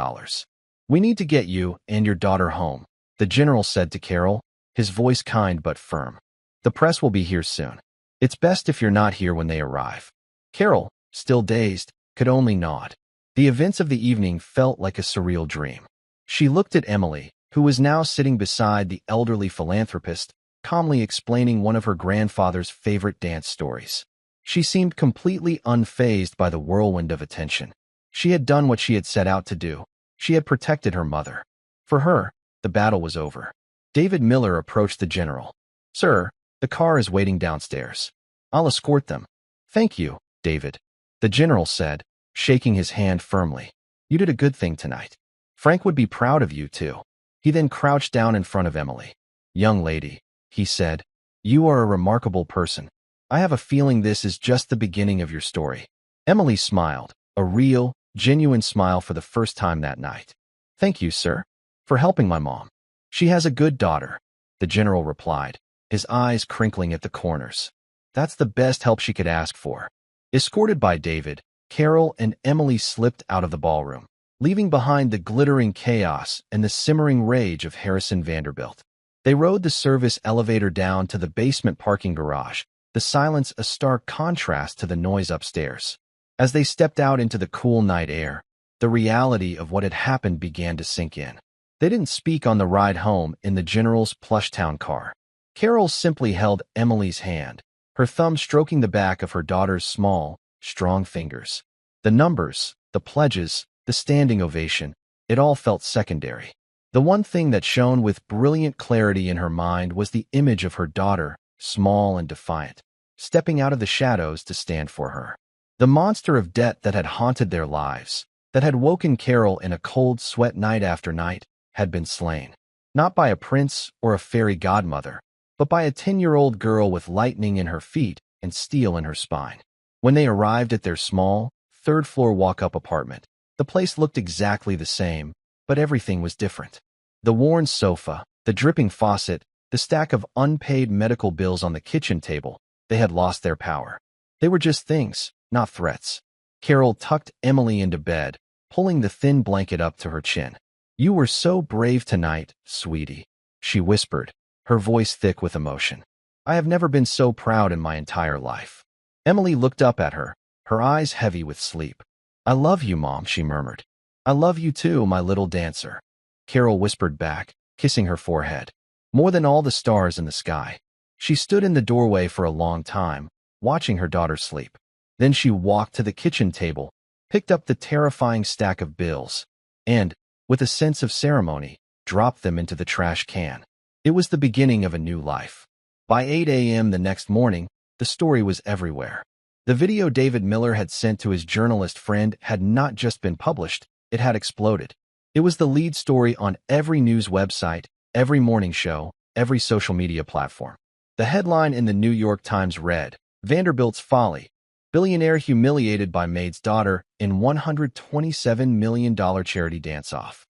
"We need to get you and your daughter home," the general said to Carol, his voice kind but firm. "The press will be here soon. It's best if you're not here when they arrive." Carol, still dazed, could only nod. The events of the evening felt like a surreal dream. She looked at Emily, who was now sitting beside the elderly philanthropist, calmly explaining one of her grandfather's favorite dance stories. She seemed completely unfazed by the whirlwind of attention. She had done what she had set out to do. She had protected her mother. For her, the battle was over. David Miller approached the general. "Sir, the car is waiting downstairs. I'll escort them." "Thank you, David," the general said, shaking his hand firmly. "You did a good thing tonight. Frank would be proud of you, too." He then crouched down in front of Emily. "Young lady," he said, "you are a remarkable person. I have a feeling this is just the beginning of your story." Emily smiled, a real, genuine smile for the first time that night. "Thank you, sir, for helping my mom. She has a good daughter," the general replied, his eyes crinkling at the corners. "That's the best help she could ask for." Escorted by David, Carol and Emily slipped out of the ballroom, leaving behind the glittering chaos and the simmering rage of Harrison Vanderbilt. They rode the service elevator down to the basement parking garage, the silence a stark contrast to the noise upstairs. As they stepped out into the cool night air, the reality of what had happened began to sink in. They didn't speak on the ride home in the general's plush-town car. Carol simply held Emily's hand, her thumb stroking the back of her daughter's small, strong fingers. The numbers, the pledges, the standing ovation, it all felt secondary. The one thing that shone with brilliant clarity in her mind was the image of her daughter, small and defiant, stepping out of the shadows to stand for her. The monster of debt that had haunted their lives, that had woken Carol in a cold sweat night after night, had been slain. Not by a prince or a fairy godmother, but by a 10-year-old girl with lightning in her feet and steel in her spine. When they arrived at their small, third-floor walk-up apartment, the place looked exactly the same, but everything was different. The worn sofa, the dripping faucet, the stack of unpaid medical bills on the kitchen table, they had lost their power. They were just things, not threats. Carol tucked Emily into bed, pulling the thin blanket up to her chin. "You were so brave tonight, sweetie," she whispered, her voice thick with emotion. "I have never been so proud in my entire life." Emily looked up at her, her eyes heavy with sleep. "I love you, Mom," she murmured. "I love you too, my little dancer," Carol whispered back, kissing her forehead. More than all the stars in the sky. She stood in the doorway for a long time, watching her daughter sleep. Then she walked to the kitchen table, picked up the terrifying stack of bills, and, with a sense of ceremony, dropped them into the trash can. It was the beginning of a new life. By 8 a.m. the next morning, the story was everywhere. The video David Miller had sent to his journalist friend had not just been published, it had exploded. It was the lead story on every news website, every morning show, every social media platform. The headline in the New York Times read, "Vanderbilt's Folly. Billionaire humiliated by Maid's daughter in $127 million charity dance-off."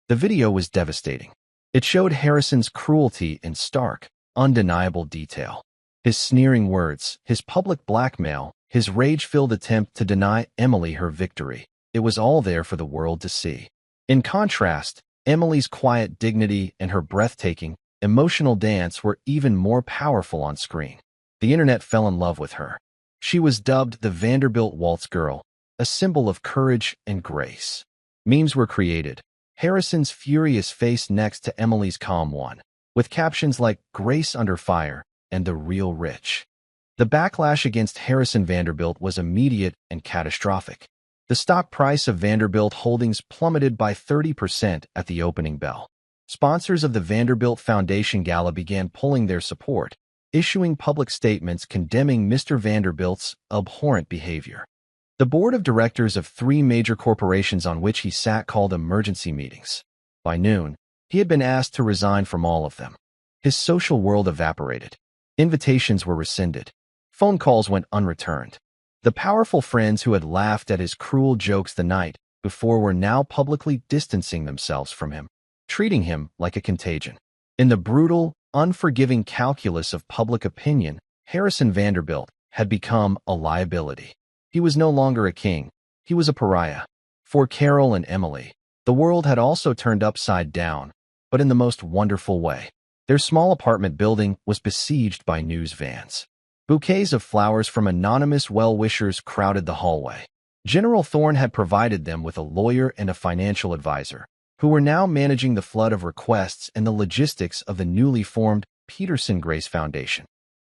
The video was devastating. It showed Harrison's cruelty in stark, undeniable detail. His sneering words, his public blackmail, his rage-filled attempt to deny Emily her victory. It was all there for the world to see. In contrast, Emily's quiet dignity and her breathtaking, emotional dance were even more powerful on screen. The internet fell in love with her. She was dubbed the Vanderbilt Waltz Girl, a symbol of courage and grace. Memes were created. Harrison's furious face next to Emily's calm one, with captions like "Grace under fire" and "The real rich." The backlash against Harrison Vanderbilt was immediate and catastrophic. The stock price of Vanderbilt Holdings plummeted by 30% at the opening bell. Sponsors of the Vanderbilt Foundation Gala began pulling their support, issuing public statements condemning Mr. Vanderbilt's abhorrent behavior. The board of directors of 3 major corporations on which he sat called emergency meetings. By noon, he had been asked to resign from all of them. His social world evaporated. Invitations were rescinded. Phone calls went unreturned. The powerful friends who had laughed at his cruel jokes the night before were now publicly distancing themselves from him, treating him like a contagion. In the brutal, unforgiving calculus of public opinion, Harrison Vanderbilt had become a liability. He was no longer a king. He was a pariah. For Carol and Emily, the world had also turned upside down, but in the most wonderful way. Their small apartment building was besieged by news vans. Bouquets of flowers from anonymous well-wishers crowded the hallway. General Thorne had provided them with a lawyer and a financial advisor, who were now managing the flood of requests and the logistics of the newly formed Peterson Grace Foundation.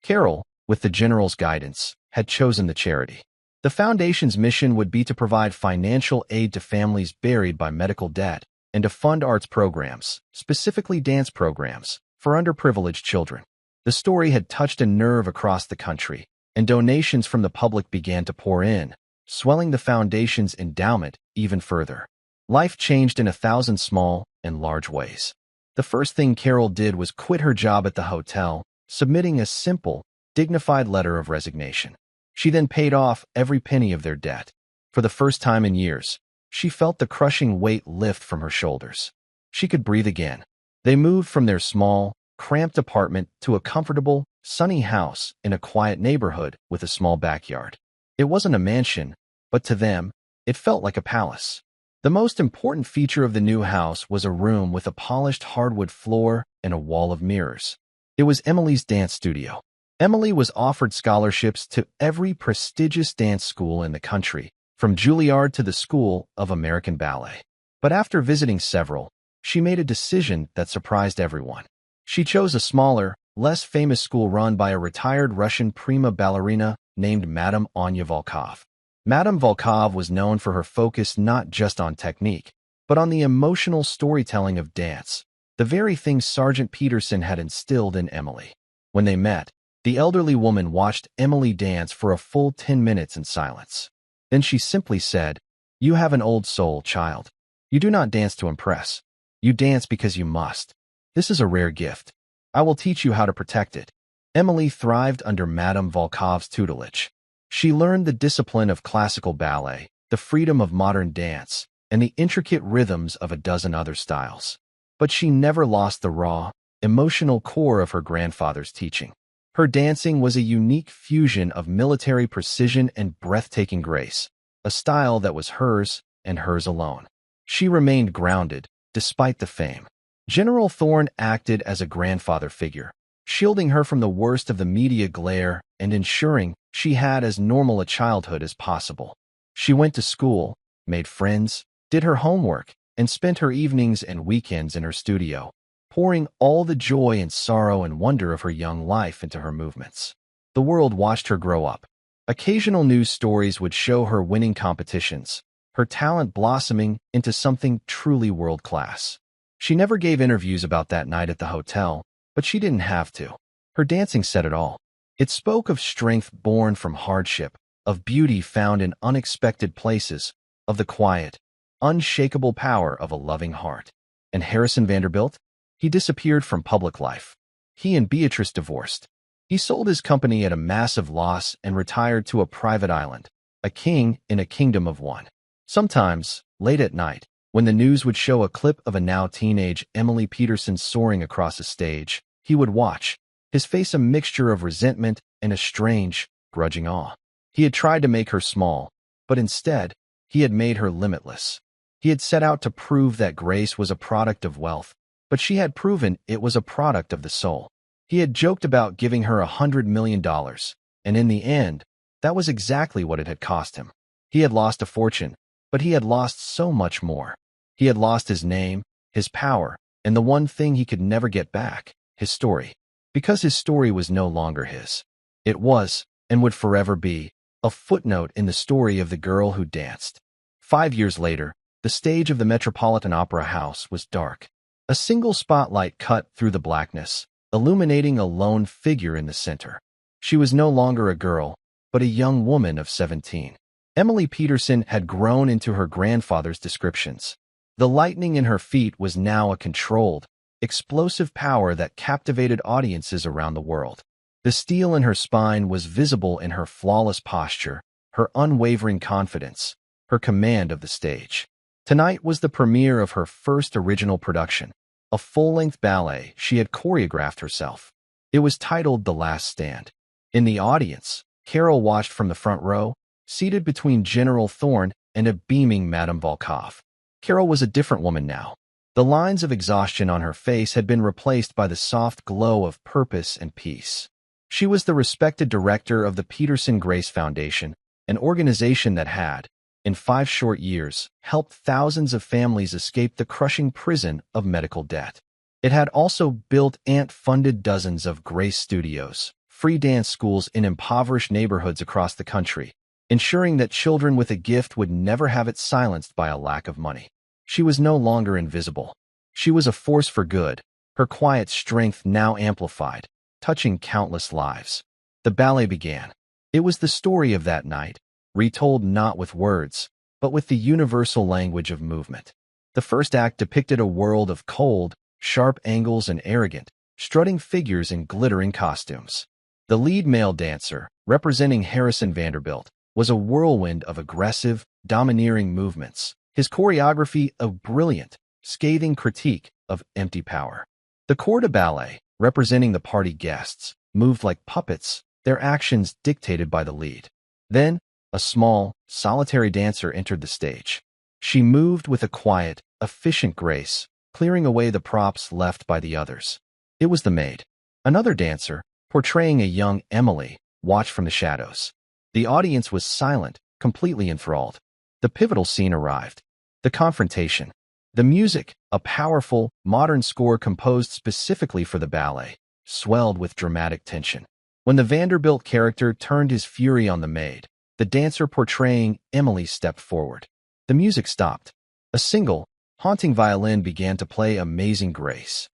Carol, with the general's guidance, had chosen the charity. The foundation's mission would be to provide financial aid to families buried by medical debt and to fund arts programs, specifically dance programs, for underprivileged children. The story had touched a nerve across the country, and donations from the public began to pour in, swelling the foundation's endowment even further. Life changed in 1,000 small and large ways. The first thing Carol did was quit her job at the hotel, submitting a simple, dignified letter of resignation. She then paid off every penny of their debt. For the first time in years, she felt the crushing weight lift from her shoulders. She could breathe again. They moved from their small, cramped apartment to a comfortable, sunny house in a quiet neighborhood with a small backyard. It wasn't a mansion, but to them, it felt like a palace. The most important feature of the new house was a room with a polished hardwood floor and a wall of mirrors. It was Emily's dance studio. Emily was offered scholarships to every prestigious dance school in the country, from Juilliard to the School of American Ballet. But after visiting several, she made a decision that surprised everyone. She chose a smaller, less famous school run by a retired Russian prima ballerina named Madame Anya Volkov. Madame Volkov was known for her focus not just on technique, but on the emotional storytelling of dance, the very thing Sergeant Peterson had instilled in Emily. When they met, the elderly woman watched Emily dance for a full 10 minutes in silence. Then she simply said, "You have an old soul, child. You do not dance to impress. You dance because you must. This is a rare gift. I will teach you how to protect it." Emily thrived under Madame Volkov's tutelage. She learned the discipline of classical ballet, the freedom of modern dance, and the intricate rhythms of a dozen other styles. But she never lost the raw, emotional core of her grandfather's teaching. Her dancing was a unique fusion of military precision and breathtaking grace, a style that was hers and hers alone. She remained grounded, despite the fame. General Thorne acted as a grandfather figure, shielding her from the worst of the media glare and ensuring she had as normal a childhood as possible. She went to school, made friends, did her homework, and spent her evenings and weekends in her studio, pouring all the joy and sorrow and wonder of her young life into her movements. The world watched her grow up. Occasional news stories would show her winning competitions, her talent blossoming into something truly world-class. She never gave interviews about that night at the hotel, but she didn't have to. Her dancing said it all. It spoke of strength born from hardship, of beauty found in unexpected places, of the quiet, unshakable power of a loving heart. And Harrison Vanderbilt? He disappeared from public life. He and Beatrice divorced. He sold his company at a massive loss and retired to a private island, a king in a kingdom of one. Sometimes, late at night, when the news would show a clip of a now teenage Emily Peterson soaring across a stage, he would watch, his face a mixture of resentment and a strange, grudging awe. He had tried to make her small, but instead, he had made her limitless. He had set out to prove that grace was a product of wealth, but she had proven it was a product of the soul. He had joked about giving her $100 million, and in the end, that was exactly what it had cost him. He had lost a fortune, but he had lost so much more. He had lost his name, his power, and the one thing he could never get back, his story. Because his story was no longer his. It was, and would forever be, a footnote in the story of the girl who danced. 5 years later, the stage of the Metropolitan Opera House was dark. A single spotlight cut through the blackness, illuminating a lone figure in the center. She was no longer a girl, but a young woman of 17. Emily Peterson had grown into her grandfather's descriptions. The lightning in her feet was now a controlled, explosive power that captivated audiences around the world. The steel in her spine was visible in her flawless posture, her unwavering confidence, her command of the stage. Tonight was the premiere of her first original production, a full-length ballet she had choreographed herself. It was titled The Last Stand. In the audience, Carol watched from the front row, seated between General Thorne and a beaming Madame Volkov. Carol was a different woman now. The lines of exhaustion on her face had been replaced by the soft glow of purpose and peace. She was the respected director of the Peterson Grace Foundation, an organization that had, in 5 short years, helped thousands of families escape the crushing prison of medical debt. It had also built and funded dozens of Grace studios, free dance schools in impoverished neighborhoods across the country, ensuring that children with a gift would never have it silenced by a lack of money. She was no longer invisible. She was a force for good, her quiet strength now amplified, touching countless lives. The ballet began. It was the story of that night, retold not with words, but with the universal language of movement. The first act depicted a world of cold, sharp angles and arrogant, strutting figures in glittering costumes. The lead male dancer, representing Harrison Vanderbilt, was a whirlwind of aggressive, domineering movements, his choreography a brilliant, scathing critique of empty power. The corps de ballet, representing the party guests, moved like puppets, their actions dictated by the lead. Then, a small, solitary dancer entered the stage. She moved with a quiet, efficient grace, clearing away the props left by the others. It was the maid. Another dancer, portraying a young Emily, watched from the shadows. The audience was silent, completely enthralled. The pivotal scene arrived. The confrontation. The music, a powerful, modern score composed specifically for the ballet, swelled with dramatic tension. When the Vanderbilt character turned his fury on the maid, the dancer portraying Emily stepped forward. The music stopped. A single, haunting violin began to play Amazing Grace.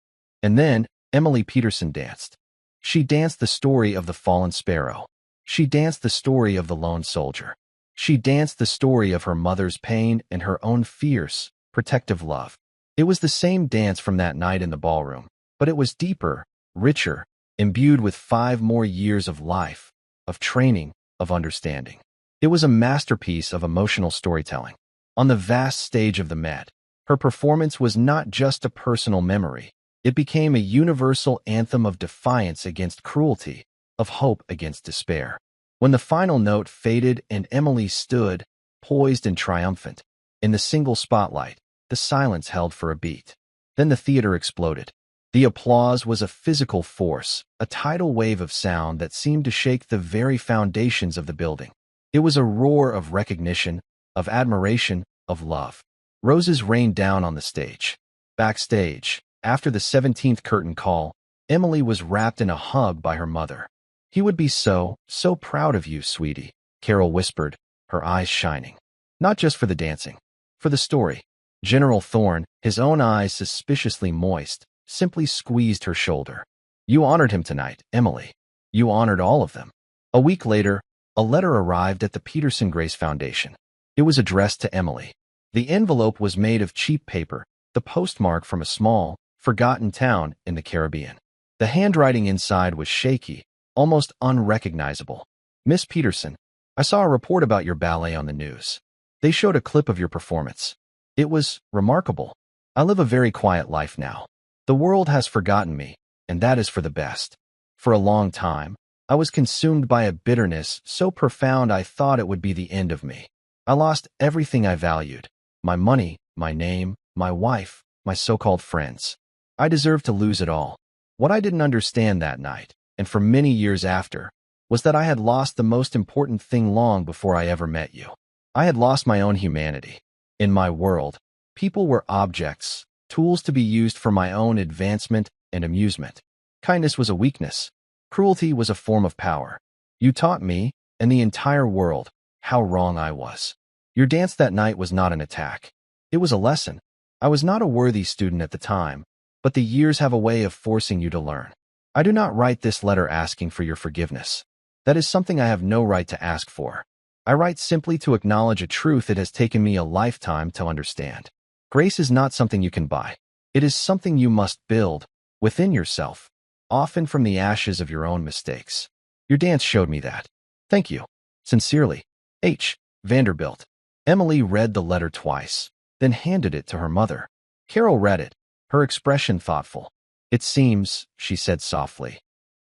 And then, Emily Peterson danced. She danced the story of the fallen sparrow. She danced the story of the lone soldier. She danced the story of her mother's pain and her own fierce, protective love. It was the same dance from that night in the ballroom, but it was deeper, richer, imbued with 5 more years of life, of training, of understanding. It was a masterpiece of emotional storytelling. On the vast stage of the Met, her performance was not just a personal memory. It became a universal anthem of defiance against cruelty, of hope against despair. When the final note faded and Emily stood, poised and triumphant, in the single spotlight, the silence held for a beat. Then the theater exploded. The applause was a physical force, a tidal wave of sound that seemed to shake the very foundations of the building. It was a roar of recognition, of admiration, of love. Roses rained down on the stage. Backstage, after the 17th curtain call, Emily was wrapped in a hug by her mother. "He would be so proud of you, sweetie," Carol whispered, her eyes shining. Not just for the dancing, for the story. General Thorne, his own eyes suspiciously moist, simply squeezed her shoulder. "You honored him tonight, Emily. You honored all of them." A week later, a letter arrived at the Peterson Grace Foundation. It was addressed to Emily. The envelope was made of cheap paper, the postmark from a small, forgotten town in the Caribbean. The handwriting inside was shaky, almost unrecognizable. "Miss Peterson, I saw a report about your ballet on the news. They showed a clip of your performance. It was remarkable. I live a very quiet life now. The world has forgotten me, and that is for the best. For a long time, I was consumed by a bitterness so profound I thought it would be the end of me. I lost everything I valued, my money, my name, my wife, my so-called friends. I deserved to lose it all. What I didn't understand that night, and for many years after, was that I had lost the most important thing long before I ever met you. I had lost my own humanity. In my world, People were objects, tools to be used for my own advancement and amusement. Kindness was a weakness. Cruelty was a form of power. You taught me, and the entire world, how wrong I was. Your dance that night was not an attack. It was a lesson. I was not a worthy student at the time, but the years have a way of forcing you to learn. I do not write this letter asking for your forgiveness. That is something I have no right to ask for. I write simply to acknowledge a truth it has taken me a lifetime to understand. Grace is not something you can buy. It is something you must build within yourself, often from the ashes of your own mistakes. Your dance showed me that. Thank you. Sincerely, H. Vanderbilt. Emily read the letter twice, then handed it to her mother. Carol read it, her expression thoughtful. It seems, she said softly,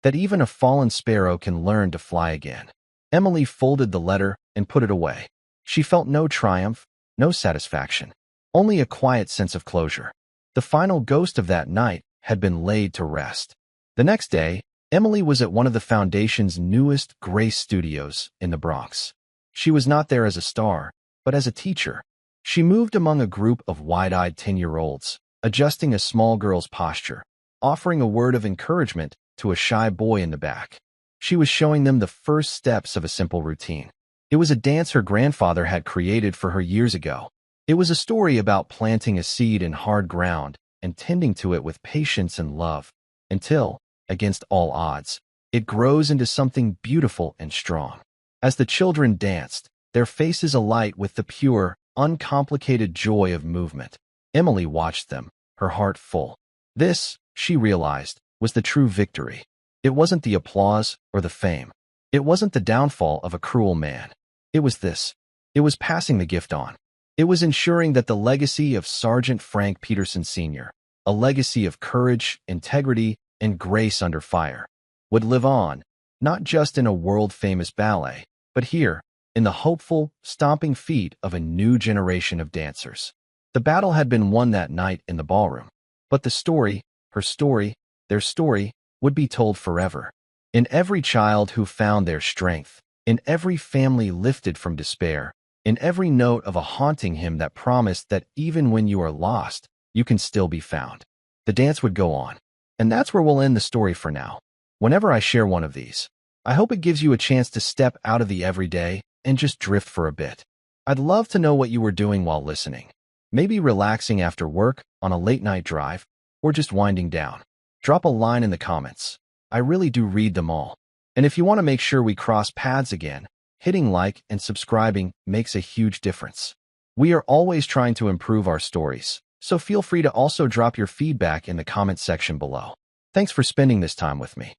that even a fallen sparrow can learn to fly again. Emily folded the letter and put it away. She felt no triumph, no satisfaction, only a quiet sense of closure. The final ghost of that night had been laid to rest. The next day, Emily was at one of the Foundation's newest Grace studios in the Bronx. She was not there as a star, but as a teacher. She moved among a group of wide-eyed 10-year-olds, adjusting a small girl's posture, offering a word of encouragement to a shy boy in the back. She was showing them the first steps of a simple routine. It was a dance her grandfather had created for her years ago. It was a story about planting a seed in hard ground and tending to it with patience and love, until, against all odds, it grows into something beautiful and strong. As the children danced, their faces alight with the pure, uncomplicated joy of movement, Emily watched them, her heart full. This, she realized, was the true victory. It wasn't the applause or the fame. It wasn't the downfall of a cruel man. It was this. It was passing the gift on. It was ensuring that the legacy of Sergeant Frank Peterson Sr., a legacy of courage, integrity, and grace under fire, would live on, not just in a world-famous ballet, but here, in the hopeful, stomping feet of a new generation of dancers. The battle had been won that night in the ballroom, but the story, her story, their story, would be told forever. In every child who found their strength, in every family lifted from despair, in every note of a haunting hymn that promised that even when you are lost, you can still be found. The dance would go on. And that's where we'll end the story for now. Whenever I share one of these, I hope it gives you a chance to step out of the everyday and just drift for a bit. I'd love to know what you were doing while listening. Maybe relaxing after work, on a late-night drive, or just winding down. Drop a line in the comments. I really do read them all. And if you want to make sure we cross paths again, hitting like and subscribing makes a huge difference. We are always trying to improve our stories, so feel free to also drop your feedback in the comment section below. Thanks for spending this time with me.